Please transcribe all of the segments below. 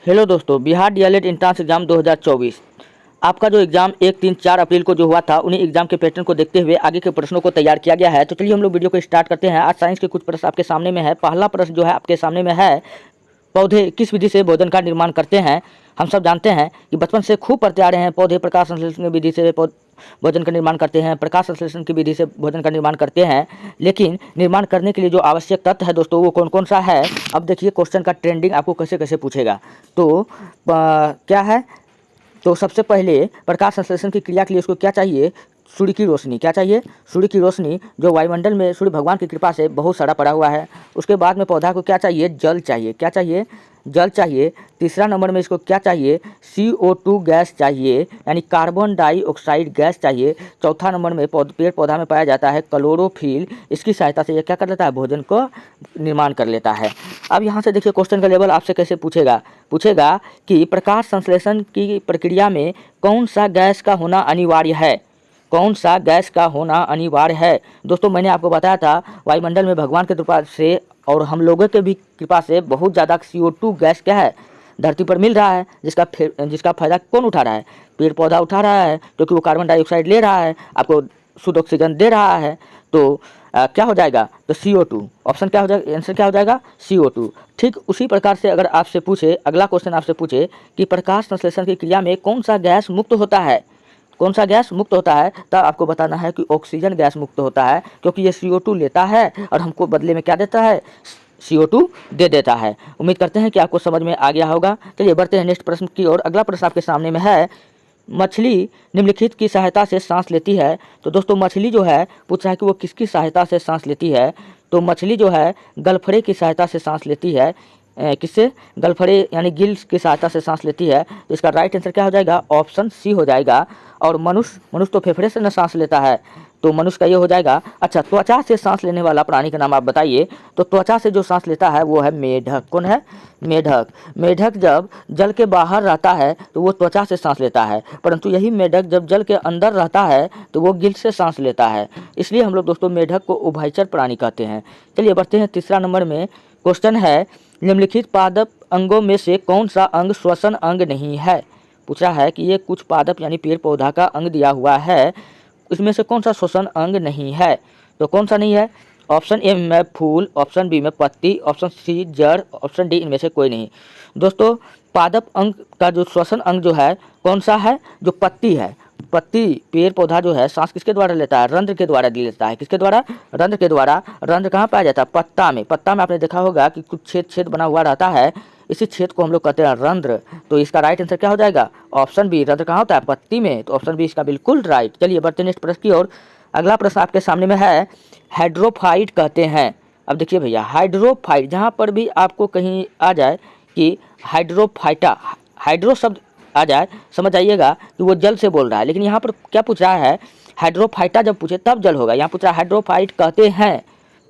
Hello दोस्तों, Bihar DElEd entrance exam 2024 आपका जो एग्जाम 1, 3, 4 अप्रैल को जो हुआ था, उन्हीं एग्जाम के पैटर्न को देखते हुए आगे के प्रश्नों को तैयार किया गया है। तो चलिए हम लोग वीडियो को स्टार्ट करते हैं। आज साइंस के कुछ प्रश्न आपके सामने में है। पहला प्रश्न जो है आपके सामने में है, पौधे किस विधि से भोजन का निर्माण करते हैं। हम सब जानते हैं कि बचपन से खूब पढ़ते आ रहे हैं, पौधे प्रकाश संश्लेषण की विधि से भोजन का निर्माण करते हैं, प्रकाश संश्लेषण की विधि से भोजन का निर्माण करते हैं। लेकिन निर्माण करने के लिए जो आवश्यक तत्व है दोस्तों, वो कौन कौन सा है। अब देखिए क्वेश्चन का ट्रेंडिंग आपको कैसे कैसे पूछेगा। तो क्या है, तो सबसे पहले प्रकाश संश्लेषण की क्रिया के लिए उसको क्या चाहिए, सूर्य की रोशनी। क्या चाहिए, सूर्य की रोशनी, जो वायुमंडल में सूर्य भगवान की कृपा से बहुत सारा पड़ा हुआ है। उसके बाद में पौधा को क्या चाहिए, जल चाहिए। क्या चाहिए, जल चाहिए। तीसरा नंबर में इसको क्या चाहिए, CO2 गैस चाहिए, यानी कार्बन डाइऑक्साइड गैस चाहिए। चौथा नंबर में पेड़ पौधा में पाया जाता है क्लोरोफिल। इसकी सहायता से ये क्या कर लेता है, भोजन को निर्माण कर लेता है। अब यहाँ से देखिए क्वेश्चन का लेवल आपसे कैसे पूछेगा कि प्रकाश संश्लेषण की प्रक्रिया में कौन सा गैस का होना अनिवार्य है। कौन सा गैस का होना अनिवार्य है। दोस्तों मैंने आपको बताया था, वायुमंडल में भगवान की कृपा से और हम लोगों के भी कृपा से बहुत ज़्यादा CO2 गैस क्या है, धरती पर मिल रहा है। जिसका फायदा कौन उठा रहा है, पेड़ पौधा उठा रहा है, क्योंकि वो कार्बन डाइऑक्साइड ले रहा है, आपको शुद्ध ऑक्सीजन दे रहा है। तो क्या हो जाएगा, तो CO2 ऑप्शन क्या हो जाएगा, आंसर क्या हो जाएगा, CO2। ठीक उसी प्रकार से अगर आपसे पूछे, अगला क्वेश्चन आपसे पूछे कि प्रकाश संश्लेषण की क्रिया में कौन सा गैस मुक्त होता है, कौन सा गैस मुक्त होता है, तब आपको बताना है कि ऑक्सीजन गैस मुक्त होता है, क्योंकि ये CO2 लेता है और हमको बदले में क्या देता है, CO2 दे देता है। उम्मीद करते हैं कि आपको समझ में आ गया होगा। चलिए बढ़ते हैं नेक्स्ट प्रश्न की ओर। अगला प्रश्न आपके सामने में है, मछली निम्नलिखित की सहायता से सांस लेती है। तो दोस्तों मछली जो है, पूछा है कि वो किसकी सहायता से सांस लेती है। तो मछली जो है गलफड़े की सहायता से सांस लेती है। किससे, गलफड़े यानी गिल्स की सहायता से सांस लेती है। तो इसका राइट आंसर क्या हो जाएगा, ऑप्शन सी हो जाएगा। और मनुष्य तो फेफड़े से न सांस लेता है, तो मनुष्य का ये हो जाएगा। अच्छा, त्वचा से सांस लेने वाला प्राणी का नाम आप बताइए। तो त्वचा से जो सांस लेता है वो है मेढक। कौन है, मेढक। मेढक जब जल के बाहर रहता है तो वो त्वचा से सांस लेता है, परंतु यही मेढक जब जल के अंदर रहता है तो वो गिल्स से सांस लेता है। इसलिए हम लोग दोस्तों मेढक को उभयचर प्राणी कहते हैं। चलिए बढ़ते हैं तीसरा नंबर में। क्वेश्चन है, निम्नलिखित पादप अंगों में से कौन सा अंग श्वसन अंग नहीं है। पूछा है कि ये कुछ पादप यानी पेड़ पौधा का अंग दिया हुआ है, इसमें से कौन सा श्वसन अंग नहीं है। तो कौन सा नहीं है, ऑप्शन ए में फूल, ऑप्शन बी में पत्ती, ऑप्शन सी जड़, ऑप्शन डी इनमें से कोई नहीं। दोस्तों पादप अंग का जो श्वसन अंग जो है कौन सा है, जो पत्ती है। पत्ती, पेड़ पौधा जो है सांस किसके द्वारा लेता है, रंध्र के द्वारा लेता है। किसके द्वारा, रंध्र के द्वारा। रंध्र कहाँ पाया जाता है, पत्ता में। पत्ता में आपने देखा होगा कि कुछ छेद छेद बना हुआ रहता है, इसी छेद को हम लोग कहते हैं रंध्र। तो इसका राइट आंसर क्या हो जाएगा, ऑप्शन बी। रंध्र कहाँ होता है, पत्ती में, तो ऑप्शन बी इसका बिल्कुल राइट। चलिए बढ़ते नेक्स्ट प्रश्न की ओर। अगला प्रश्न आपके सामने में है, हाइड्रोफाइट कहते हैं। अब देखिए भैया, हाइड्रोफाइट जहाँ पर भी आपको कहीं आ जाए कि हाइड्रोफाइटा, हाइड्रो शब्द आ जाए, समझ आइएगा कि वो जल से बोल रहा है। लेकिन यहाँ पर क्या पूछ रहा है, हाइड्रोफाइटा जब पूछे तब जल होगा। यहाँ पूछ रहा है हाइड्रोफाइट कहते हैं।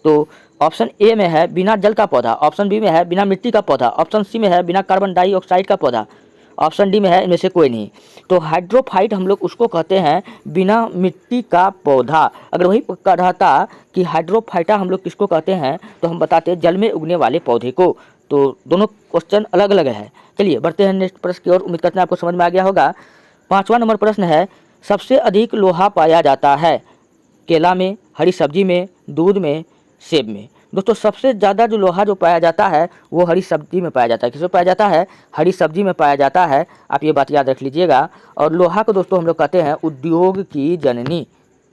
तो ऑप्शन ए में है बिना जल का पौधा, ऑप्शन बी में है बिना मिट्टी का पौधा, ऑप्शन सी में है बिना कार्बन डाइऑक्साइड का पौधा, ऑप्शन डी में है इनमें से कोई नहीं। तो हाइड्रोफाइट हम लोग उसको कहते हैं बिना मिट्टी का पौधा। अगर वही रहता कि हाइड्रोफाइटा हम लोग किसको कहते हैं, तो हम बताते जल में उगने वाले पौधे को। तो दोनों क्वेश्चन अलग अलग है। चलिए बढ़ते हैं नेक्स्ट प्रश्न की ओर। उम्मीद करते हैं आपको समझ में आ गया होगा। 5वां नंबर प्रश्न है, सबसे अधिक लोहा पाया जाता है केला में, हरी सब्जी में, दूध में, सेब में। दोस्तों सबसे ज़्यादा जो लोहा जो पाया जाता है वो हरी सब्जी में पाया जाता है। किसमें पाया जाता है, हरी सब्जी में पाया जाता है। आप ये बात याद रख लीजिएगा। और लोहा को दोस्तों हम लोग कहते हैं उद्योग की जननी,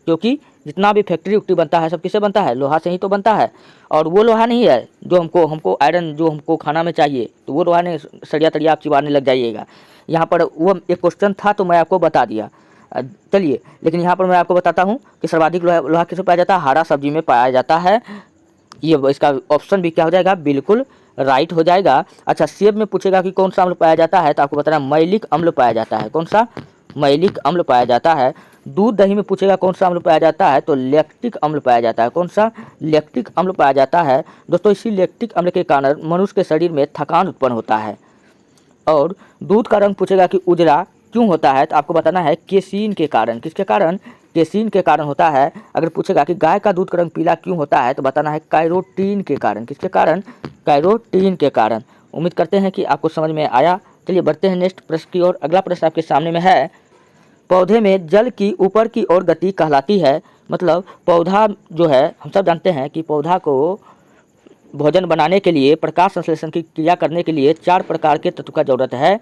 क्योंकि जितना भी फैक्ट्री उक्ट्री बनता है सब किससे बनता है, लोहा से ही तो बनता है। और वो लोहा नहीं है जो हमको आयरन जो हमको खाना में चाहिए, तो वो लोहा नहीं, सड़िया तड़िया आप चिबाने लग जाइएगा। यहाँ पर वो एक क्वेश्चन था तो मैं आपको बता दिया। चलिए, लेकिन यहाँ पर मैं आपको बताता हूँ कि सर्वाधिक लोहा किसमें पाया जाता है, हरा सब्जी में पाया जाता है। ये इसका ऑप्शन भी क्या हो जाएगा, बिल्कुल राइट हो जाएगा। अच्छा, सेब में पूछेगा कि कौन सा अम्ल पाया जाता है, तो आपको बताना मैलिक अम्ल पाया जाता है। कौन सा, मैलिक अम्ल पाया जाता है। दूध दही में पूछेगा कौन सा अम्ल पाया जाता है, तो लैक्टिक अम्ल पाया जाता है। कौन सा, लैक्टिक अम्ल पाया जाता है। दोस्तों इसी लैक्टिक अम्ल के कारण मनुष्य के शरीर में थकान उत्पन्न होता है। और दूध का रंग पूछेगा कि उजला क्यों होता है, तो आपको बताना है केसीन के कारण। किसके कारण, केसीन के कारण होता है। अगर पूछेगा कि गाय का दूध का रंग पीला क्यों होता है, तो बताना है कैरोटीन के कारण। किसके कारण, कैरोटीन के कारण। उम्मीद करते हैं कि आपको समझ में आया चलिए बढ़ते हैं नेक्स्ट प्रश्न की ओर। अगला प्रश्न आपके सामने में है, पौधे में जल की ऊपर की ओर गति कहलाती है। मतलब पौधा जो है, हम सब जानते हैं कि पौधा को भोजन बनाने के लिए, प्रकाश संश्लेषण की क्रिया करने के लिए 4 प्रकार के तत्व का जरूरत है।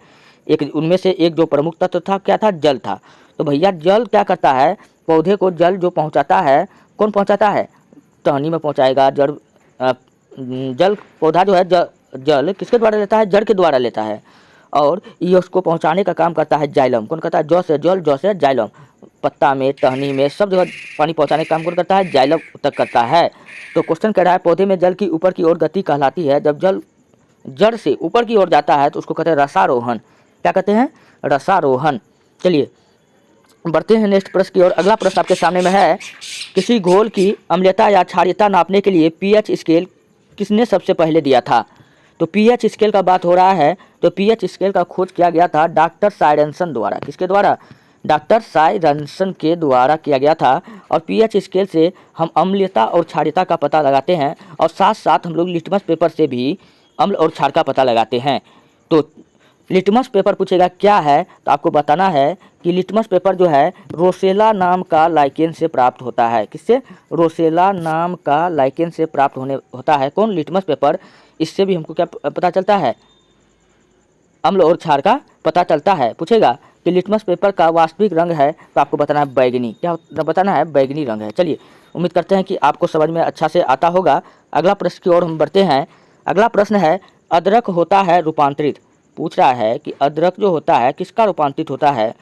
एक उनमें से एक जो प्रमुख तत्व था क्या था, जल था। तो भैया जल क्या करता है, पौधे को जल जो पहुंचाता है, कौन पहुंचाता है, टहनी में पहुंचाएगा। जल पौधा जो है जल किसके द्वारा लेता है, जड़ के द्वारा लेता है, और ये उसको पहुंचाने का काम करता है जाइलम। कौन करता है, जौ से जल, जौ से जाइलम। पत्ता में, टहनी में, सब जगह पानी पहुंचाने का काम कौन करता है, जाइलम तक करता है। तो क्वेश्चन कह रहा है, पौधे में जल की ऊपर की ओर गति कहलाती है। जब जल जड़ से ऊपर की ओर जाता है तो उसको कहते हैं रसारोहण। क्या कहते हैं, रसारोहण। चलिए बढ़ते हैं नेक्स्ट प्रश्न की ओर। अगला प्रश्न आपके सामने में है, किसी घोल की अम्लता या क्षारीयता नापने के लिए पीएच स्केल किसने सबसे पहले दिया था। तो पीएच स्केल का बात हो रहा है, तो पीएच स्केल का खोज किया गया था डॉक्टर साइरेंसन द्वारा। किसके द्वारा, डॉक्टर साइरेंसन के द्वारा किया गया था। और पीएच स्केल से हम अम्लता और क्षारीयता का पता लगाते हैं, और साथ साथ हम लोग लिटमस पेपर से भी अम्ल और क्षार का पता लगाते हैं। तो लिटमस पेपर पूछेगा क्या है, तो आपको बताना है कि लिटमस पेपर जो है रोसेला नाम का लाइकेन से प्राप्त होता है। किससे, रोसेला नाम का लाइकेन से प्राप्त होता है। कौन, लिटमस पेपर। इससे भी हमको क्या पता चलता है, अम्ल और क्षार का पता चलता है। पूछेगा कि लिटमस पेपर का वास्तविक रंग है, तो आपको बताना है बैगनी। क्या बताना है, बैगनी रंग है। चलिए उम्मीद करते हैं कि आपको समझ में अच्छा से आता होगा। अगला प्रश्न की ओर हम बढ़ते हैं। अगला प्रश्न है, अदरक होता है रूपांतरित। पूछ रहा है कि अदरक जो होता है किसका रूपांतरित होता है,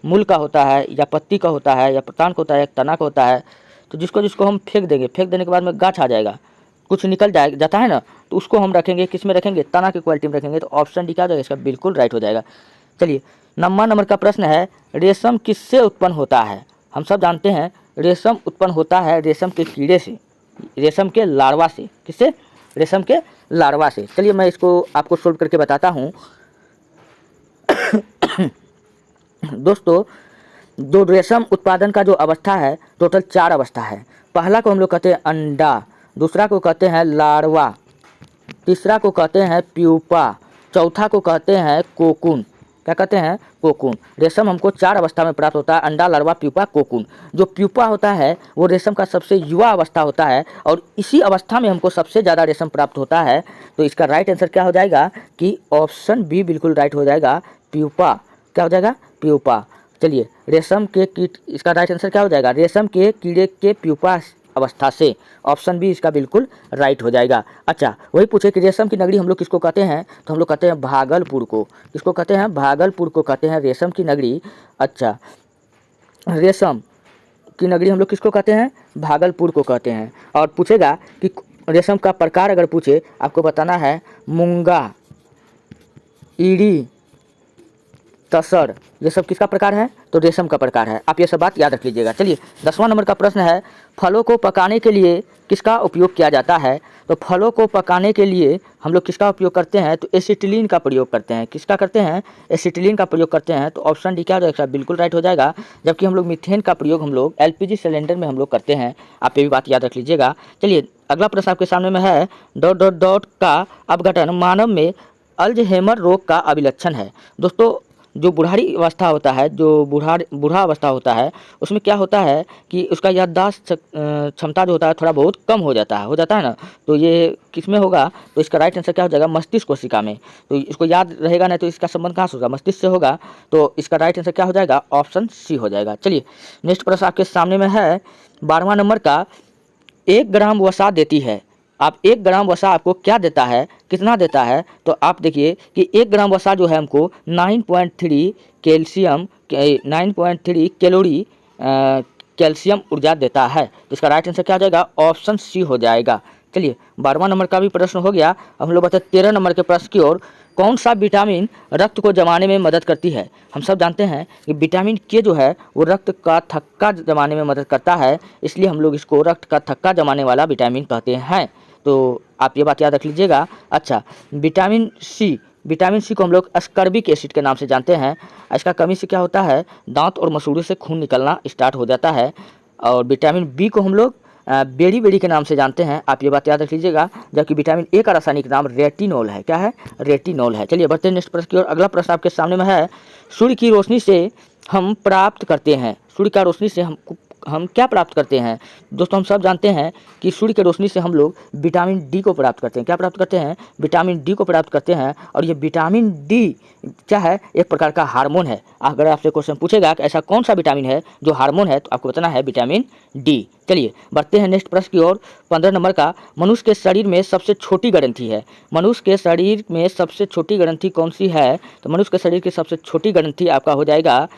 मूल का होता है, या पत्ती का होता है, या प्रतान का होता है, या तना का होता है। तो जिसको हम फेंक देंगे, फेंक देने के बाद में गाछ आ जाएगा, कुछ निकल जाता है ना, तो उसको हम रखेंगे किस में रखेंगे, तना की क्वालिटी में रखेंगे। तो ऑप्शन डी क्या हो जाएगा, इसका बिल्कुल राइट हो जाएगा। चलिए नंबर का प्रश्न है, रेशम किससे उत्पन्न होता है। हम सब जानते हैं रेशम उत्पन्न होता है रेशम के कीड़े से, रेशम के लार्वा से। किससे, रेशम के लार्वा से। चलिए मैं इसको आपको सोल्व करके बताता हूँ। दोस्तों जो रेशम उत्पादन का जो अवस्था है, टोटल 4 अवस्था है। पहला को हम लोग कहते हैं अंडा, दूसरा को कहते हैं लार्वा, तीसरा को कहते हैं प्यूपा, चौथा को कहते हैं कोकून। क्या कहते हैं, कोकून। रेशम हमको 4 अवस्था में प्राप्त होता है, अंडा, लार्वा, प्यूपा, कोकून। जो प्यूपा होता है वो रेशम का सबसे युवा अवस्था होता है, और इसी अवस्था में हमको सबसे ज़्यादा रेशम प्राप्त होता है। तो इसका राइट आंसर क्या हो जाएगा कि ऑप्शन बी बिल्कुल राइट हो जाएगा, प्यूपा। क्या हो जाएगा, प्यूपा। चलिए रेशम के कीट, इसका राइट आंसर क्या हो जाएगा, रेशम के कीड़े के प्यूपा अवस्था से। ऑप्शन बी इसका बिल्कुल राइट हो जाएगा। अच्छा वही पूछे कि रेशम की नगरी हम लोग किसको कहते हैं, तो हम लोग कहते हैं भागलपुर को। किसको कहते हैं, भागलपुर को कहते हैं रेशम की नगरी। अच्छा रेशम की नगरी हम लोग किसको कहते हैं, भागलपुर को कहते हैं। और पूछेगा कि रेशम का प्रकार अगर पूछे, आपको बताना है मूंगा, ईड़ी, तसर, ये सब किसका प्रकार है, तो रेशम का प्रकार है। आप ये सब बात याद रख लीजिएगा। चलिए 10वां नंबर का प्रश्न है, फलों को पकाने के लिए किसका उपयोग किया जाता है। तो फलों को पकाने के लिए हम लोग किसका उपयोग करते हैं, तो एसिटिलीन का प्रयोग करते हैं। किसका करते हैं, एसिटिलीन का प्रयोग करते हैं। तो ऑप्शन डी क्या हो जाएगा, बिल्कुल राइट हो जाएगा। जबकि हम लोग मीथेन का प्रयोग हम लोग एलपीजी सिलेंडर में हम लोग करते हैं। आप ये भी बात याद रख लीजिएगा। चलिए अगला प्रश्न आपके सामने में है, ... का अपघटन मानव में अल्ज़ाइमर रोग का अभिलक्षण है। दोस्तों जो बुढ़ारी अवस्था होता है, जो बूढ़ा अवस्था होता है, उसमें क्या होता है कि उसका याददाश्त क्षमता जो होता है थोड़ा बहुत कम हो जाता है ना। तो ये किस में होगा, तो इसका राइट आंसर क्या हो जाएगा, मस्तिष्क कोशिका में। तो इसको याद रहेगा नहीं, तो इसका संबंध कहाँ से होगा, मस्तिष्क से होगा। तो इसका राइट आंसर क्या हो जाएगा, ऑप्शन सी हो जाएगा। चलिए नेक्स्ट प्रश्न आपके सामने में है, 12वां नंबर का, 1 ग्राम वसा देती है। आप 1 ग्राम वसा आपको क्या देता है, कितना देता है, तो आप देखिए कि 1 ग्राम वसा जो है हमको 9.3 कैल्शियम 9.3 कैलोरी कैल्शियम ऊर्जा देता है। तो इसका राइट आंसर क्या हो जाएगा, ऑप्शन सी हो जाएगा। चलिए 12वां नंबर का भी प्रश्न हो गया। अब हम लोग बढ़ते 13 नंबर के प्रश्न की ओर। कौन सा विटामिन रक्त को जमाने में मदद करती है। हम सब जानते हैं कि विटामिन के जो है वो रक्त का थक्का जमाने में मदद करता है, इसलिए हम लोग इसको रक्त का थक्का जमाने वाला विटामिन कहते हैं। तो आप ये बात याद रख लीजिएगा। अच्छा विटामिन सी को हम लोग अस्कॉर्बिक एसिड के नाम से जानते हैं। इसका कमी से क्या होता है, दांत और मसूड़ों से खून निकलना स्टार्ट हो जाता है। और विटामिन बी को हम लोग बेरी बेरी के नाम से जानते हैं, आप ये बात याद रख लीजिएगा। जबकि विटामिन ए का रासायनिक नाम रेटिनॉल है। क्या है? रेटिनॉल है। चलिए बढ़ते हैं नेक्स्ट प्रश्न की ओर। अगला प्रश्न आपके सामने में है, सूर्य की रोशनी से हम प्राप्त करते हैं, सूर्य का रोशनी से हम क्या प्राप्त करते हैं? दोस्तों हम सब जानते हैं कि सूर्य की रोशनी से हम लोग विटामिन डी को प्राप्त करते हैं। क्या प्राप्त करते हैं? विटामिन डी को प्राप्त करते हैं। और ये विटामिन डी क्या है? एक प्रकार का हार्मोन है। अगर आपसे क्वेश्चन पूछेगा कि ऐसा कौन सा विटामिन है जो हार्मोन है, तो आपको बताना है विटामिन डी। चलिए बढ़ते हैं नेक्स्ट प्रश्न की ओर। 15 नंबर का, मनुष्य के शरीर में सबसे छोटी ग्रंथि है। मनुष्य के शरीर में सबसे छोटी ग्रंथि कौन सी है? तो मनुष्य के शरीर की सबसे छोटी ग्रंथि आपका हो जाएगा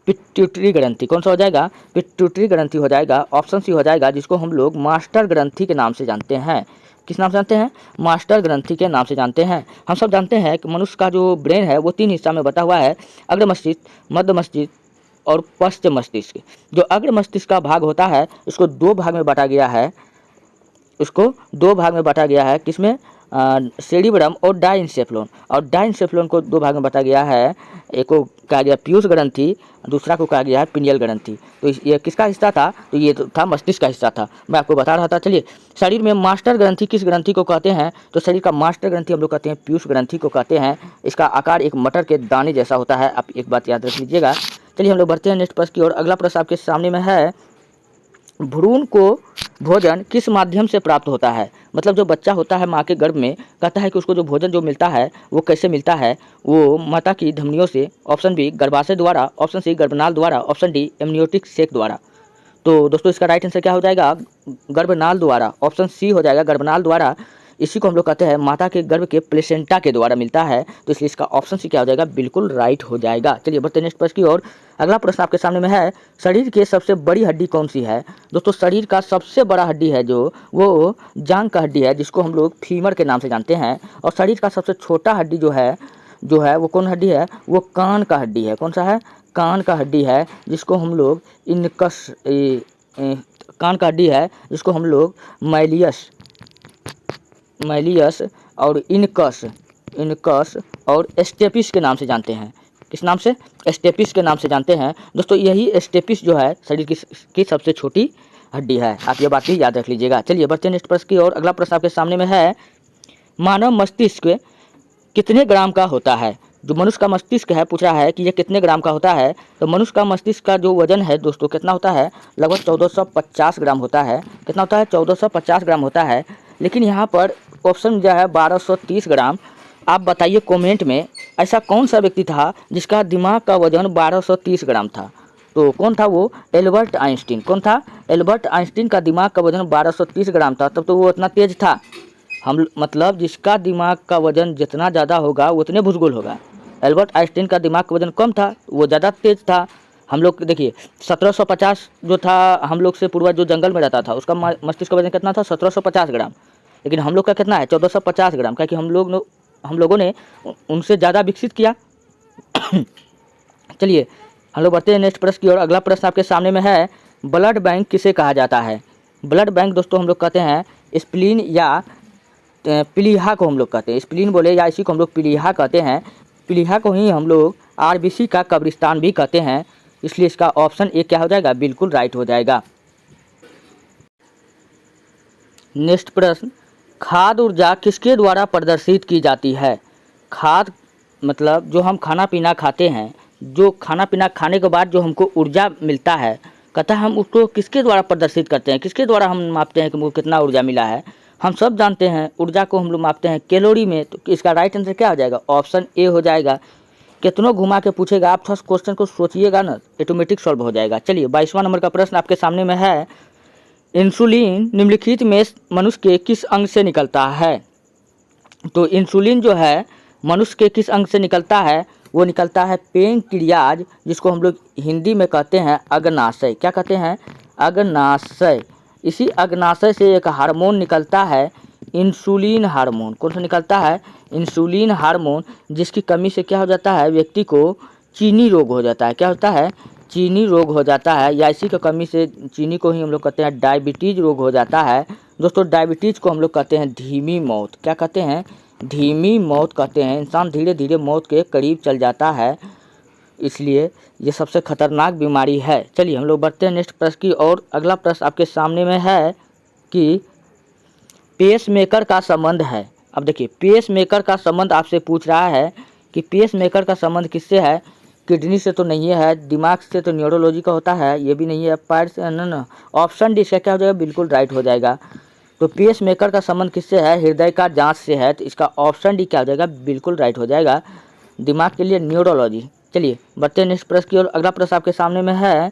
पिट्यूटरी ग्रंथि। कौन सा हो जाएगा? पिट्यूटरी ग्रंथि हो जाएगा। ऑप्शन सी हो जाएगा, जिसको हम लोग मास्टर ग्रंथि के नाम से जानते हैं। किस नाम से जानते हैं? मास्टर ग्रंथि के नाम से जानते हैं। हम सब जानते हैं कि मनुष्य का जो ब्रेन है वो 3 हिस्सा में बटा हुआ है, अग्र मस्तिष्क, मध्य मस्तिष्क और पश्चिम मस्तिष्क। जो अग्र मस्तिष्क का भाग होता है इसको 2 भाग में बांटा गया है। इसको 2 भाग में बांटा गया है। किसमें? सेरिब्रम और डाइंसेफ्लोन। और डाइंसेफ्लोन को 2 भाग में बांटा गया है। एक को कहा गया पीयूष ग्रंथि, दूसरा को कहा गया है पिनियल ग्रंथि। तो ये किसका हिस्सा था? तो ये तो था मस्तिष्क का हिस्सा था, मैं आपको बता रहा था। चलिए, शरीर में मास्टर ग्रंथि किस ग्रंथि को कहते हैं? तो शरीर का मास्टर ग्रंथि हम लोग कहते हैं पीयूष ग्रंथि को कहते हैं। इसका आकार एक मटर के दाने जैसा होता है, आप एक बात याद रख लीजिएगा। चलिए हम लोग बढ़ते हैं नेक्स्ट प्रश्न की ओर। अगला प्रश्न आपके सामने में है, भ्रूण को भोजन किस माध्यम से प्राप्त होता है? मतलब जो बच्चा होता है माँ के गर्भ में, कहता है कि उसको जो भोजन जो मिलता है वो कैसे मिलता है? वो माता की धमनियों से। ऑप्शन बी गर्भाशय द्वारा, ऑप्शन सी गर्भनाल द्वारा, ऑप्शन डी एमनियोटिक सेक द्वारा। तो दोस्तों इसका राइट आंसर क्या हो जाएगा? गर्भनाल द्वारा। ऑप्शन सी हो जाएगा गर्भनाल द्वारा। इसी को हम लोग कहते हैं माता के गर्भ के प्लेसेंटा के द्वारा मिलता है। तो इसलिए इसका ऑप्शन सी क्या हो जाएगा? बिल्कुल राइट हो जाएगा। चलिए बढ़ते नेक्स्ट प्रश्न की ओर। अगला प्रश्न आपके सामने में है, शरीर की सबसे बड़ी हड्डी कौन सी है? दोस्तों शरीर का सबसे बड़ा हड्डी है जो वो जांघ का हड्डी है, जिसको हम लोग फीमर के नाम से जानते हैं। और शरीर का सबसे छोटा हड्डी जो है वो कौन हड्डी है? वो कान का हड्डी है। कौन सा है? कान का हड्डी है, जिसको हम लोग कान का हड्डी है जिसको हम लोग मैलियस और इनकस और स्टेपिस के नाम से जानते हैं। किस नाम से? स्टेपिस के नाम से जानते हैं। दोस्तों यही स्टेपिस जो है शरीर की सबसे छोटी हड्डी है, आप ये बात भी याद रख लीजिएगा। चलिए बढ़ते हैं नेक्स्ट प्रश्न की ओर। अगला प्रश्न आपके सामने में है, मानव मस्तिष्क कितने ग्राम का होता है? जो मनुष्य का मस्तिष्क है पूछ रहा है कि ये कितने ग्राम का होता है। तो मनुष्य का मस्तिष्क का जो वजन है दोस्तों कितना होता है? लगभग 1450 ग्राम होता है। कितना होता है? 1450 ग्राम होता है। लेकिन यहाँ पर ऑप्शन जो है 1230 ग्राम। आप बताइए कमेंट में, ऐसा कौन सा व्यक्ति था जिसका दिमाग का वजन 1230 ग्राम था? तो कौन था वो? Albert Einstein. कौन था? एल्बर्ट आइंस्टीन का दिमाग का वजन 1230 ग्राम था। तब तो वो उतना तेज था। हम मतलब जिसका दिमाग का वजन जितना ज़्यादा होगा उतने भुजगुल होगा। एल्बर्ट आइंस्टीन का दिमाग का वजन कम था, वो ज़्यादा तेज था। हम लोग देखिए 1750 जो था, हम लोग से पूर्वज जो जंगल में रहता था उसका मस्तिष्क का वजन कितना था? 1750 ग्राम। लेकिन हम लोग का कितना है? 1450 ग्राम। क्या कि हम लोगों ने उनसे ज़्यादा विकसित किया। चलिए हम लोग बढ़ते हैं नेक्स्ट प्रश्न की ओर। अगला प्रश्न आपके सामने में है, ब्लड बैंक किसे कहा जाता है? ब्लड बैंक दोस्तों हम लोग कहते हैं स्प्लीन या प्लीहा को हम लोग कहते हैं। स्प्लीन बोले या इसी को हम लोग प्लीहा कहते हैं। प्लीहा को ही हम लोग आरबीसी का कब्रिस्तान भी कहते हैं। इसलिए इसका ऑप्शन ए क्या हो जाएगा? बिल्कुल राइट हो जाएगा। नेक्स्ट प्रश्न, खाद्य ऊर्जा किसके द्वारा प्रदर्शित की जाती है? खाद्य मतलब जो हम खाना पीना खाते हैं, जो खाना पीना खाने के बाद जो हमको ऊर्जा मिलता है, कहता है हम उसको किसके द्वारा प्रदर्शित करते हैं? किसके द्वारा हम मापते हैं कि हमको कितना ऊर्जा मिला है? हम सब जानते हैं ऊर्जा को हम लोग मापते हैं कैलोरी में। तो इसका राइट आंसर क्या हो जाएगा? ऑप्शन ए हो जाएगा। कितनों घुमा के पूछेगा, आप थोड़ा क्वेश्चन को सोचिएगा ना, ऑटोमेटिक सॉल्व हो जाएगा। चलिए 22वां नंबर का प्रश्न आपके सामने में है, इंसुलिन निम्नलिखित में मनुष्य के किस अंग से निकलता है? तो इंसुलिन जो है मनुष्य के किस अंग से निकलता है? वो निकलता है पेनक्रियाज, जिसको हम लोग हिंदी में कहते हैं अग्नाशय। क्या कहते हैं? अग्नाशय। इसी अग्नाशय से एक हार्मोन निकलता है, इंसुलिन हार्मोन। कौन सा निकलता है? इंसुलिन हार्मोन, जिसकी कमी से क्या हो जाता है? व्यक्ति को चीनी रोग हो जाता है। क्या होता है? चीनी रोग हो जाता है, या इसी की कमी से चीनी को ही हम लोग कहते हैं डायबिटीज़ रोग हो जाता है। दोस्तों डायबिटीज़ को हम लोग कहते हैं धीमी मौत। क्या कहते हैं? धीमी मौत कहते हैं। इंसान धीरे धीरे मौत के करीब चल जाता है, इसलिए ये सबसे खतरनाक बीमारी है। चलिए हम लोग बढ़ते हैं नेक्स्ट प्रश्न की और। अगला प्रश्न आपके सामने में है, कि पेसमेकर का संबंध है। अब देखिए, पेसमेकर का संबंध आपसे पूछ रहा है कि पेसमेकर का संबंध किससे है। किडनी से तो नहीं है, दिमाग से तो न्यूरोलॉजी का होता है, ये भी नहीं है, पैर से ना। ऑप्शन डी इसका क्या हो जाएगा, बिल्कुल राइट हो जाएगा। तो पेसमेकर का संबंध किससे है, हृदय का जांच से है, तो इसका ऑप्शन डी क्या हो जाएगा, बिल्कुल राइट हो जाएगा। दिमाग के लिए न्यूरोलॉजी। चलिए बढ़ते हैं नेक्स्ट प्रश्न की ओर। अगला प्रश्न आपके सामने में है,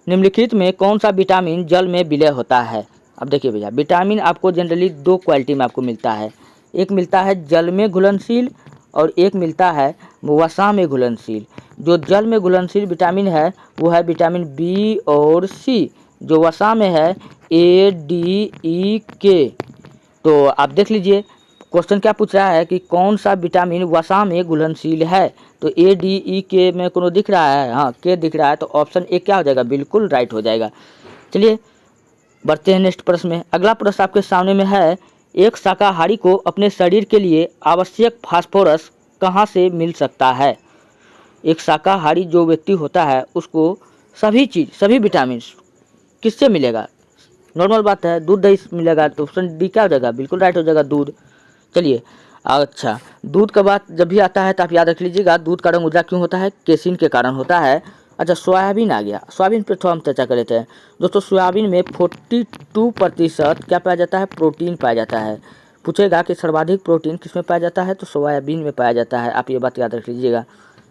निम्नलिखित में कौन सा विटामिन जल में विलय होता है। अब देखिए भैया, विटामिन आपको जनरली दो क्वालिटी में आपको मिलता है, एक मिलता है जल में घुलनशील और एक मिलता है वसा में घुलनशील। जो जल में घुलनशील विटामिन है वो है विटामिन बी और सी, जो वसा में है ए, डी, ई, के। तो आप देख लीजिए क्वेश्चन क्या पूछ रहा है कि कौन सा विटामिन वसा में घुलनशील है। तो ए, डी, ई, के में कोनो दिख रहा है, हाँ के दिख रहा है, तो ऑप्शन ए क्या हो जाएगा, बिल्कुल राइट हो जाएगा। चलिए बढ़ते हैं नेक्स्ट प्रश्न में। अगला प्रश्न आपके सामने में है, एक शाकाहारी को अपने शरीर के लिए आवश्यक फास्फोरस कहाँ से मिल सकता है। एक शाकाहारी जो व्यक्ति होता है उसको सभी चीज़, सभी विटामिन किससे मिलेगा, नॉर्मल बात है, दूध दही से मिलेगा। तो ऑप्शन डी क्या हो जाएगा, बिल्कुल राइट हो जाएगा, दूध। चलिए अच्छा, दूध का बात जब भी आता है तो आप याद रख लीजिएगा, दूध का रंग उजला क्यों होता है, केसिन के कारण होता है। अच्छा, सोयाबीन आ गया, सोयाबीन पर थोड़ा हम चर्चा कर लेते हैं। दोस्तों सोयाबीन में 42% क्या पाया जाता है, प्रोटीन पाया जाता है। पूछेगा कि सर्वाधिक प्रोटीन किस में पाया जाता है, तो सोयाबीन में पाया जाता है, आप ये बात याद रख लीजिएगा।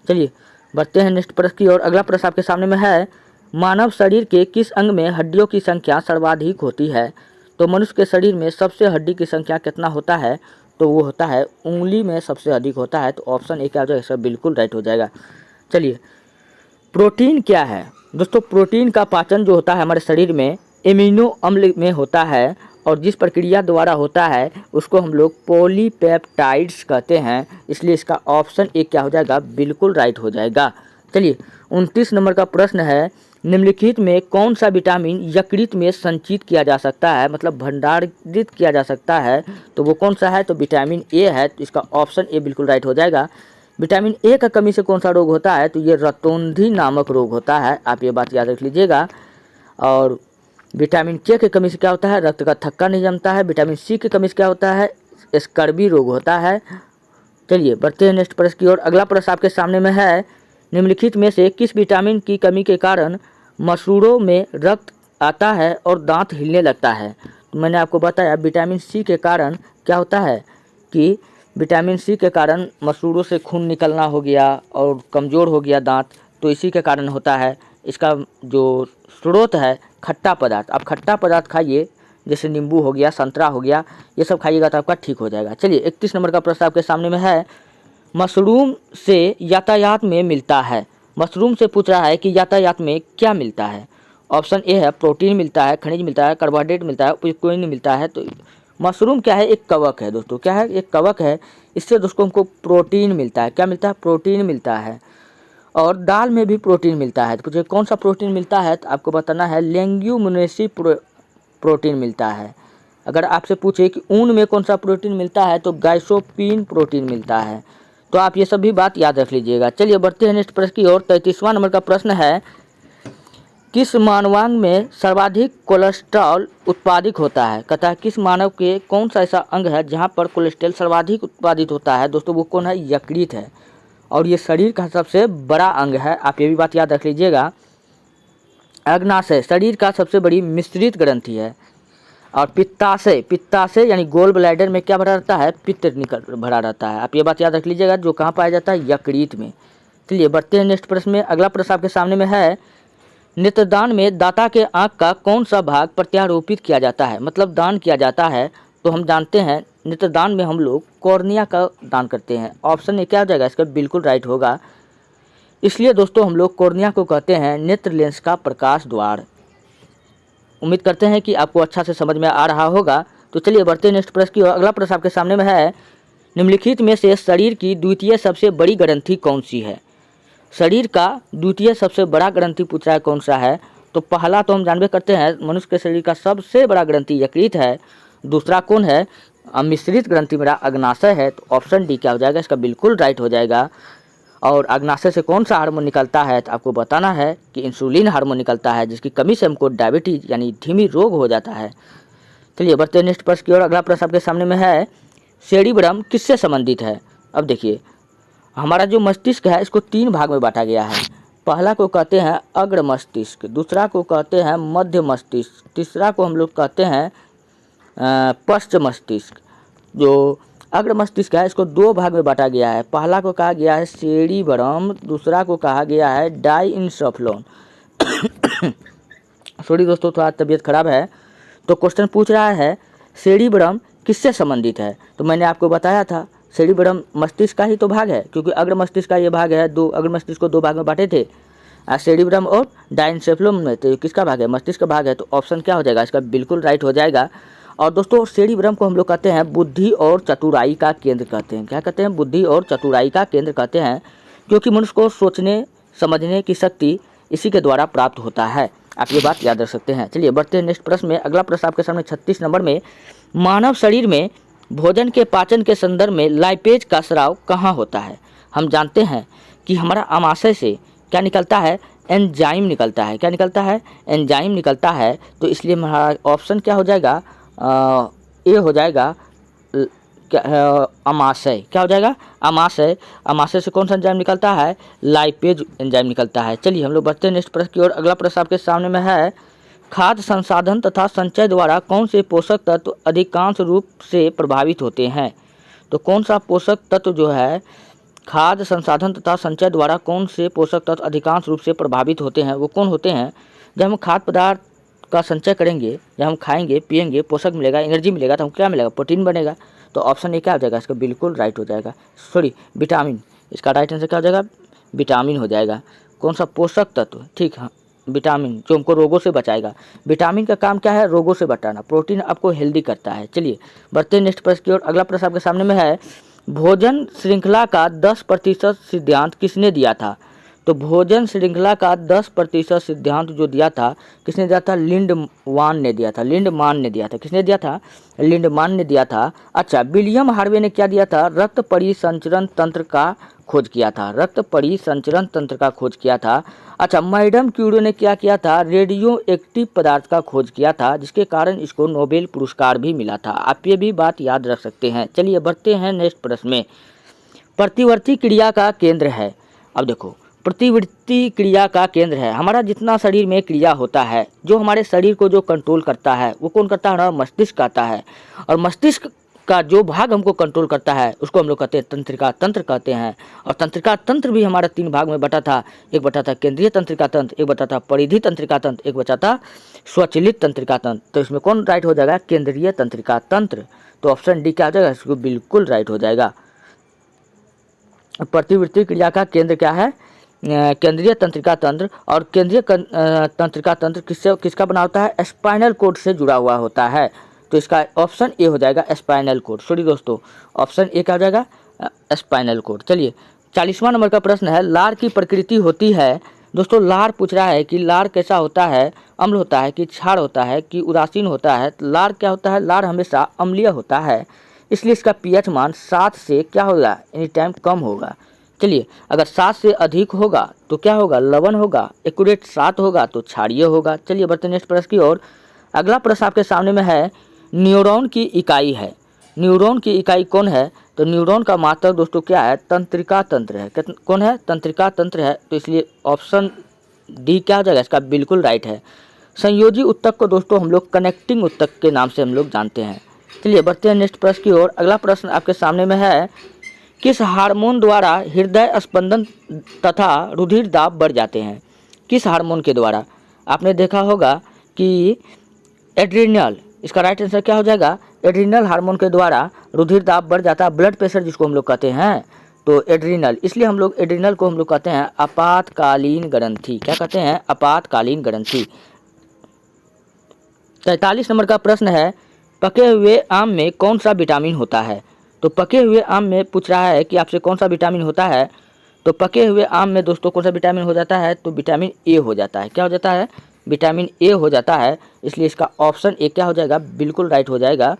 चलिए बढ़ते हैं नेक्स्ट प्रश्न की ओर। अगला प्रश्न आपके सामने में है, मानव शरीर के किस अंग में हड्डियों की संख्या सर्वाधिक होती है। तो मनुष्य के शरीर में सबसे हड्डी की संख्या कितना होता है, तो वो होता है उंगली में सबसे अधिक होता है। तो ऑप्शन ए क्या हो जाएगा, सब बिल्कुल राइट हो जाएगा। चलिए प्रोटीन क्या है दोस्तों, प्रोटीन का पाचन जो होता है हमारे शरीर में एमिनो अम्ल में होता है, और जिस प्रक्रिया द्वारा होता है उसको हम लोग पॉलीपेप्टाइड्स कहते हैं, इसलिए इसका ऑप्शन ए क्या हो जाएगा, बिल्कुल राइट हो जाएगा। चलिए 29 नंबर का प्रश्न है, निम्नलिखित में कौन सा विटामिन यकृत में संचित किया जा सकता है, मतलब भंडारित किया जा सकता है, तो वो कौन सा है, तो विटामिन ए है, तो इसका ऑप्शन ए बिल्कुल राइट हो जाएगा। विटामिन ए का कमी से कौन सा रोग होता है, तो ये रतौंधी नामक रोग होता है, आप ये बात याद रख लीजिएगा। और विटामिन के की कमी से क्या होता है, रक्त का थक्का नहीं जमता है। विटामिन सी की कमी से क्या होता है, स्कर्वी रोग होता है। चलिए बढ़ते हैं नेक्स्ट प्रश्न की ओर। अगला प्रश्न आपके सामने में है, निम्नलिखित में से किस विटामिन की कमी के कारण मसूड़ों में रक्त आता है और दांत हिलने लगता है। तो मैंने आपको बताया विटामिन सी के कारण क्या होता है कि विटामिन सी के कारण मसूड़ों से खून निकलना हो गया और कमज़ोर हो गया दांत, तो इसी के कारण होता है। इसका जो स्रोत है खट्टा पदार्थ, आप खट्टा पदार्थ खाइए, जैसे नींबू हो गया, संतरा हो गया, ये सब खाइएगा तो आपका ठीक हो जाएगा। चलिए 31 नंबर का प्रश्न आपके सामने में है, मशरूम से यातायात में मिलता है। मशरूम से पूछ रहा है कि यातायात में क्या मिलता है। ऑप्शन ए है प्रोटीन मिलता है, खनिज मिलता है, कार्बोहाइड्रेट मिलता है, कोई नहीं मिलता है। तो मशरूम क्या है, एक कवक है दोस्तों, क्या है, एक कवक है। इससे दोस्तों हमको प्रोटीन मिलता है, क्या मिलता है, प्रोटीन मिलता है। और दाल में भी प्रोटीन मिलता है। तो पूछे कौन सा प्रोटीन मिलता है, तो आपको बताना है लेग्यूमिनेसी प्रोटीन मिलता है। अगर आपसे पूछे कि ऊन में कौन सा प्रोटीन मिलता है, तो गाइसोपीन प्रोटीन मिलता है। तो आप ये सब भी बात याद रख लीजिएगा। चलिए बढ़ते हैं नेक्स्ट प्रश्न की ओर। 33वां नंबर का प्रश्न है, किस मानवांग में सर्वाधिक कोलेस्ट्रॉल उत्पादित होता है। कहता है किस मानव के कौन सा ऐसा अंग है जहाँ पर कोलेस्ट्रॉल सर्वाधिक उत्पादित होता है। दोस्तों वो कौन है, यकृत है, और ये शरीर का सबसे बड़ा अंग है, आप ये भी बात याद रख लीजिएगा। अग्नाशय शरीर का सबसे बड़ी मिश्रित ग्रंथि है। और पित्ताशय यानी गोल ब्लैडर में क्या भरा रहता है, पित्त भरा रहता है, आप ये बात याद रख लीजिएगा, जो कहाँ पाया जाता है, यकृत में। चलिए बढ़ते हैं नेक्स्ट प्रश्न में। अगला प्रश्न आपके सामने में है, नेत्रदान में दाता के आँख का कौन सा भाग प्रत्यारोपित किया जाता है, मतलब दान किया जाता है। तो हम जानते हैं नेत्रदान में हम लोग कॉर्निया का दान करते हैं। ऑप्शन ए क्या हो जाएगा, इसका बिल्कुल राइट होगा। इसलिए दोस्तों हम लोग कॉर्निया को कहते हैं नेत्र लेंस का प्रकाश द्वार। उम्मीद करते हैं कि आपको अच्छा से समझ में आ रहा होगा। तो चलिए बढ़ते हैं नेक्स्ट प्रश्न की ओर। अगला प्रश्न आपके सामने में है, निम्नलिखित में से शरीर की द्वितीय सबसे बड़ी ग्रंथि कौन सी है। शरीर का द्वितीय सबसे बड़ा ग्रंथि पूछ रहा है कौन सा है। तो पहला तो हम जानबे करते हैं मनुष्य के शरीर का सबसे बड़ा ग्रंथि यकृत है। दूसरा कौन है, मिश्रित ग्रंथि मेरा अग्नाशय है। तो ऑप्शन डी क्या हो जाएगा, इसका बिल्कुल राइट हो जाएगा। और अग्नाशय से कौन सा हार्मोन निकलता है, तो आपको बताना है कि इंसुलिन हार्मोन निकलता है, जिसकी कमी से हमको डायबिटीज यानी धीमी रोग हो जाता है। चलिए बढ़ते हैं नेक्स्ट प्रश्न की ओर। अगला प्रश्न आपके सामने में है, सेरिब्रम किससे संबंधित है। अब देखिए, हमारा जो मस्तिष्क है इसको 3 भाग में बांटा गया है। पहला को कहते हैं अग्र मस्तिष्क, दूसरा को कहते हैं मध्य मस्तिष्क, तीसरा को हम लोग कहते हैं पश्च मस्तिष्क। जो अग्र मस्तिष्क है इसको 2 भाग में बांटा गया है। पहला को कहा गया है सेरिब्रम, दूसरा को कहा गया है डाइंसेफ्लोन। सॉरी दोस्तों, थोड़ा तबीयत खराब है। तो क्वेश्चन पूछ रहा है सेरिब्रम किससे संबंधित है। तो मैंने आपको बताया था सेरिब्रम मस्तिष्क का ही तो भाग है, क्योंकि अग्र मस्तिष्क का ये भाग है। अग्र मस्तिष्क को 2 भाग में बांटे थे, सेरिब्रम और डाइंसेफ्लोन में। तो किसका भाग है, मस्तिष्क का भाग है। तो ऑप्शन क्या हो जाएगा इसका, बिल्कुल राइट हो जाएगा। और दोस्तों सेरिब्रम को हम लोग कहते हैं बुद्धि और चतुराई का केंद्र कहते हैं। क्या कहते हैं, बुद्धि और चतुराई का केंद्र कहते हैं, क्योंकि मनुष्य को सोचने समझने की शक्ति इसी के द्वारा प्राप्त होता है। आप ये बात याद रख सकते हैं। चलिए बढ़ते हैं नेक्स्ट प्रश्न में। अगला प्रश्न आपके सामने 36 नंबर में, मानव शरीर में भोजन के पाचन के संदर्भ में लाइपेज का स्राव कहाँ होता है। हम जानते हैं कि हमारा आमाशय से क्या निकलता है, एंजाइम निकलता है। क्या निकलता है, एंजाइम निकलता है। तो इसलिए हमारा ऑप्शन क्या हो जाएगा, ए हो जाएगा आमाशय। क्या हो जाएगा, आमाशय। आमाशय से कौन सा एंजाइम निकलता है, लाइपेज एंजाइम निकलता है। चलिए हम लोग बढ़ते हैं नेक्स्ट प्रश्न की ओर। अगला प्रश्न आपके सामने में है, खाद्य संसाधन तथा संचय द्वारा कौन से पोषक तत्व अधिकांश रूप से प्रभावित होते हैं। तो कौन सा पोषक तत्व जो है, खाद्य संसाधन तथा संचय द्वारा कौन से पोषक तत्व अधिकांश रूप से प्रभावित होते हैं, वो कौन होते हैं। जब हम खाद्य पदार्थ का संचय करेंगे, जब हम खाएंगे पिएंगे, पोषक मिलेगा, एनर्जी मिलेगा, तो हम क्या मिलेगा, प्रोटीन बनेगा। तो ऑप्शन ए क्या हो जाएगा, इसका बिल्कुल राइट हो जाएगा। Sorry, vitamin. इसका राइट आंसर क्या हो जाएगा, विटामिन हो जाएगा। कौन सा पोषक तत्व, ठीक है, विटामिन, जो हमको रोगों से बचाएगा। विटामिन का काम क्या है, रोगों से बचाना। प्रोटीन आपको हेल्दी करता है। चलिए बढ़ते हैं नेक्स्ट प्रश्न की ओर। अगला प्रश्न आपके सामने में है, भोजन श्रृंखला का 10% सिद्धांत किसने दिया था। तो भोजन श्रृंखला का 10% सिद्धांत जो दिया था, किसने दिया था, लिंडमान ने दिया था। लिंडमान ने दिया था। किसने दिया था, लिंडमान ने दिया था। अच्छा, विलियम हार्वे ने क्या दिया था, रक्त परिसंचरण तंत्र का खोज किया था। रक्त परिसंचरण तंत्र का खोज किया था। अच्छा, मैडम क्यूरी ने क्या किया था, रेडियो एक्टिव पदार्थ का खोज किया था, जिसके कारण इसको नोबेल पुरस्कार भी मिला था। आप ये भी बात याद रख सकते हैं। चलिए बढ़ते हैं नेक्स्ट प्रश्न में। प्रतिवर्ती क्रिया का केंद्र है। अब देखो, प्रतिवर्ती क्रिया का केंद्र है, हमारा जितना शरीर में क्रिया होता है, जो हमारे शरीर को जो कंट्रोल करता है, वो कौन करता है, हमारा मस्तिष्क करता है। और मस्तिष्क का जो भाग हमको कंट्रोल करता है उसको हम लोग कहते हैं तंत्रिका तंत्र कहते हैं। और तंत्रिका तंत्र भी हमारा 3 भाग में बटा था। एक बटा था केंद्रीय तंत्रिका तंत्र, एक बटा था परिधि तंत्रिका तंत्र, एक बचा था स्वचलित तंत्रिका तंत्र। तो इसमें कौन राइट हो जाएगा, केंद्रीय तंत्रिका तंत्र। तो ऑप्शन डी क्या हो जाएगा, इसको बिल्कुल राइट हो जाएगा। प्रतिवर्ती क्रिया का केंद्र क्या है, केंद्रीय तंत्रिका तंत्र। और केंद्रीय तंत्रिका तंत्र किसका बना होता है, स्पाइनल कोड से जुड़ा हुआ होता है। तो इसका ऑप्शन ए हो जाएगा, स्पाइनल कोड। सॉरी दोस्तों, ऑप्शन ए क्या हो जाएगा, स्पाइनल कोड। चलिए 40वां नंबर का प्रश्न है, लार की प्रकृति होती है। दोस्तों लार पूछ रहा है कि लार कैसा होता है, अम्ल होता है कि क्षार होता है कि उदासीन होता है। तो लार क्या होता है, लार हमेशा अम्लीय होता है, इसलिए इसका पीएच मान 7 से क्या होगा, एनी टाइम कम होगा। चलिए अगर 7 से अधिक होगा तो क्या होगा, लवण होगा। एक्यूरेट 7 होगा तो क्षारीय होगा। चलिए बढ़ते नेक्स्ट प्रश्न की ओर। अगला प्रश्न आपके सामने में है, न्यूरॉन की इकाई है। न्यूरॉन की इकाई कौन है, तो न्यूरॉन का मात्रक दोस्तों क्या है, तंत्रिका तंत्र है। कौन है, तंत्रिका तंत्र है। तो इसलिए ऑप्शन डी क्या हो जाएगा, इसका बिल्कुल राइट है। संयोजी उत्तक को दोस्तों हम लोग कनेक्टिंग उत्तक के नाम से हम लोग जानते हैं। चलिए बढ़ते हैं नेक्स्ट प्रश्न की ओर। अगला प्रश्न आपके सामने में है, किस हार्मोन द्वारा हृदय स्पंदन तथा रुधिर दाब बढ़ जाते हैं। किस हार्मोन के द्वारा, आपने देखा होगा कि एड्रिनल, इसका राइट आंसर क्या हो जाएगा, एड्रिनल हार्मोन के द्वारा रुधिर दाब बढ़ जाता है। ब्लड प्रेशर जिसको हम लोग कहते हैं, तो एड्रिनल, इसलिए हम लोग एड्रिनल को हम लोग कहते हैं आपातकालीन ग्रंथि। क्या कहते हैं, आपातकालीन ग्रंथि। 43 नंबर का प्रश्न है, पके हुए आम में कौन सा विटामिन होता है। तो पके हुए आम में पूछ रहा है कि आपसे कौन सा विटामिन होता है। तो पके हुए आम में दोस्तों कौन सा विटामिन हो जाता है, तो विटामिन ए हो जाता है। क्या हो जाता है, विटामिन ए हो जाता है। इसलिए इसका ऑप्शन ए क्या हो जाएगा, बिल्कुल राइट हो जाएगा।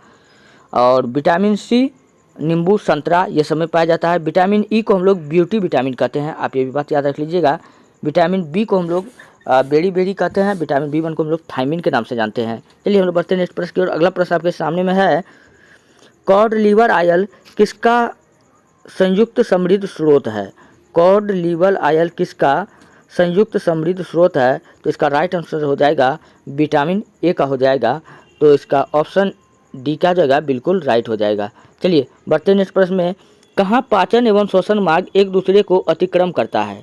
और विटामिन सी नींबू संतरा ये सब में पाया जाता है। विटामिन ई को हम लोग ब्यूटी विटामिन कहते हैं, आप ये भी बात याद रख लीजिएगा। विटामिन बी को हम लोग बेरी बेरी कहते हैं। विटामिन B1 को हम लोग थायमिन के नाम से जानते हैं। चलिए हम लोग बढ़ते हैं नेक्स्ट प्रश्न की ओर। अगला प्रश्न आपके सामने में है, कॉड लीवर आयल किसका संयुक्त समृद्ध स्रोत है? कॉड लीवर आयल किसका संयुक्त समृद्ध स्रोत है? तो इसका राइट आंसर हो जाएगा विटामिन ए का हो जाएगा। तो इसका ऑप्शन डी क्या हो जाएगा? बिल्कुल राइट हो जाएगा। चलिए बढ़ते हैं नेक्स्ट प्रश्न में, कहाँ पाचन एवं श्वसन मार्ग एक दूसरे को अतिक्रम करता है?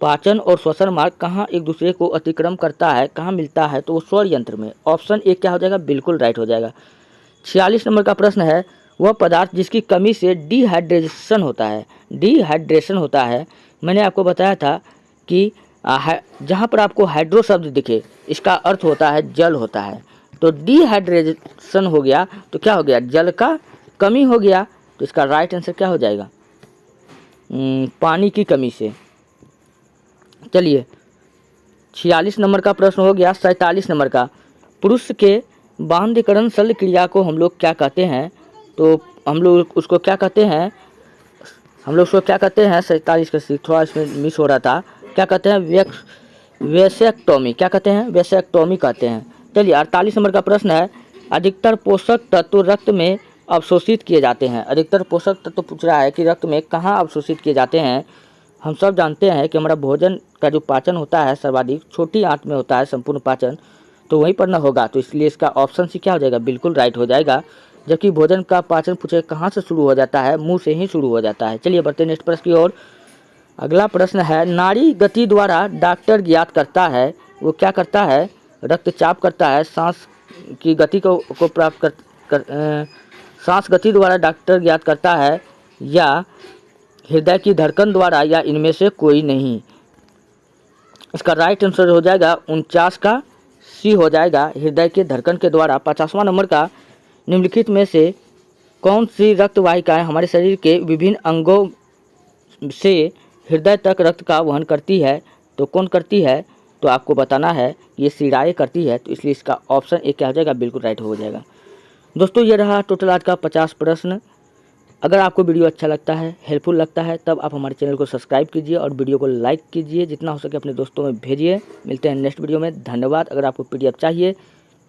पाचन और श्वसन मार्ग कहाँ एक दूसरे को अतिक्रम करता है, कहाँ मिलता है? तो वो स्वर यंत्र में। ऑप्शन ए क्या हो जाएगा? बिल्कुल राइट हो जाएगा। 46 नंबर का प्रश्न है, वह पदार्थ जिसकी कमी से डिहाइड्रेशन होता है। डिहाइड्रेशन होता है, मैंने आपको बताया था कि जहाँ पर आपको हाइड्रो शब्द दिखे इसका अर्थ होता है जल होता है। तो डिहाइड्रेशन हो गया तो क्या हो गया? जल का कमी हो गया। तो इसका राइट आंसर क्या हो जाएगा? पानी की कमी से। चलिए 46 नंबर का प्रश्न हो गया। 47 नंबर का, पुरुष के बांधकरण शल्य क्रिया को हम लोग क्या कहते हैं? तो हम लोग उसको क्या कहते हैं? 47 का थोड़ा इसमें मिस हो रहा था। क्या कहते हैं? वैसेक्टोमी। क्या कहते हैं? वैसेक्टोमी कहते हैं। चलिए 48 नंबर का प्रश्न है, अधिकतर पोषक तत्व रक्त में अवशोषित किए जाते हैं। अधिकतर पोषक तत्व पूछ रहा है कि रक्त में कहाँ अवशोषित किए जाते हैं। हम सब जानते हैं कि हमारा भोजन का जो पाचन होता है सर्वाधिक छोटी आंत में होता है, संपूर्ण पाचन तो वहीं पर न होगा। तो इसलिए इसका ऑप्शन सी क्या हो जाएगा? बिल्कुल राइट हो जाएगा। जबकि भोजन का पाचन पूछे कहाँ से शुरू हो जाता है? मुंह से ही शुरू हो जाता है। चलिए बढ़ते नेक्स्ट प्रश्न की ओर। अगला प्रश्न है, नाड़ी गति द्वारा डॉक्टर ज्ञात करता है, वो क्या करता है? रक्तचाप करता है, सांस की गति को प्राप्त सांस गति द्वारा डॉक्टर ज्ञात करता है, या हृदय की धड़कन द्वारा, या इनमें से कोई नहीं? इसका राइट आंसर हो जाएगा 49 का सी हो जाएगा, हृदय के धड़कन के द्वारा। 50वां नंबर का, निम्नलिखित में से कौन सी रक्त वाहिकाएँ हमारे शरीर के विभिन्न अंगों से हृदय तक रक्त का वहन करती है? तो कौन करती है? तो आपको बताना है ये शिराएँ करती है। तो इसलिए इसका ऑप्शन ए क्या हो जाएगा? बिल्कुल राइट हो जाएगा। दोस्तों ये रहा टोटल आज का 50 प्रश्न। अगर आपको वीडियो अच्छा लगता है, हेल्पफुल लगता है, तब आप हमारे चैनल को सब्सक्राइब कीजिए और वीडियो को लाइक कीजिए, जितना हो सके अपने दोस्तों में भेजिए। मिलते हैं नेक्स्ट वीडियो में। धन्यवाद। अगर आपको PDF चाहिए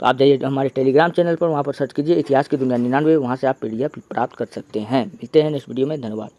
तो आप जाइए हमारे टेलीग्राम चैनल पर, वहाँ पर सर्च कीजिए इतिहास की दुनिया 99, वहाँ से आप PDF प्राप्त कर सकते हैं। मिलते हैं नेक्स्ट वीडियो में। धन्यवाद।